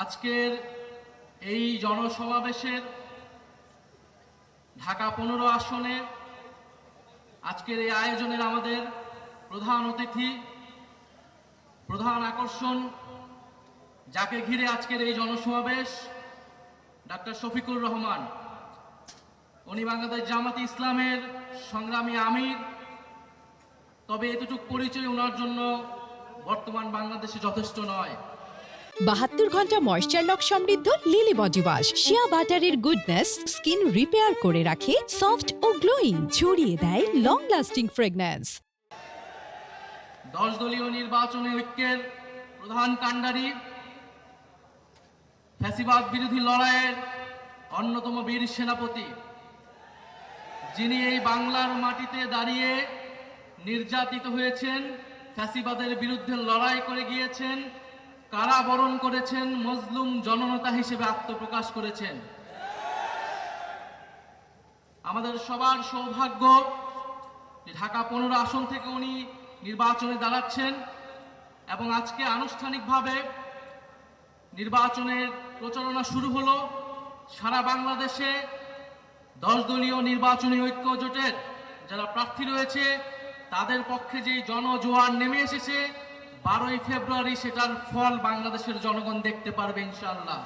আজকের এই জনসমাবেশের ঢাকা 15 আসনে আজকের এই আয়োজনের আমাদের প্রধান অতিথি, প্রধান আকর্ষণ, যাকে ঘিরে আজকের এই জনসমাবেশ, ডাক্তার শফিকুর রহমান। উনি বাংলাদেশ জামাতে ইসলামের সংগ্রামী আমির। তবে এতটুকু পরিচয় ওনার জন্য বর্তমান বাংলাদেশে যথেষ্ট নয়। 72 ঘন্টা ময়েশ্চার লক সমৃদ্ধ লিলি বডি ওয়াশ শিয়া বাটারের গুডনেস স্কিন রিপেয়ার করে রাখে সফট ও গ্লোয়িং, ছড়িয়ে দেয় লং লাস্টিং ফ্রেগন্যান্স। 10 দলীয় নির্বাচনী ঐক্যের প্রধান কাণ্ডারি, ফ্যাসিবাদ বিরোধী লড়াইয়ের অন্যতম বীর সেনাপতি, যিনি এই বাংলার মাটিতে দাঁড়িয়ে নির্যাতিত হয়েছেন, ফ্যাসিবাদের বিরুদ্ধে লড়াই করে গিয়েছেন, কারাবরণ করেছেন, মজলুম জননেতা হিসেবে আত্মপ্রকাশ করেছেন। আমাদের সবার সৌভাগ্য যে ঢাকা 15 আসন থেকে উনি নির্বাচনে দাঁড়াচ্ছেন এবং আজকে আনুষ্ঠানিকভাবে নির্বাচনের প্রচারণা শুরু হলো। সারা বাংলাদেশে 10 দলীয় নির্বাচনী ঐক্য জোটের যারা প্রার্থী রয়েছে তাদের পক্ষে যেই জনজোয়ার নেমে এসেছে, 12ই ফেব্রুয়ারি সেটার ফল বাংলাদেশের জনগণ দেখতে পারবে ইনশাআল্লাহ।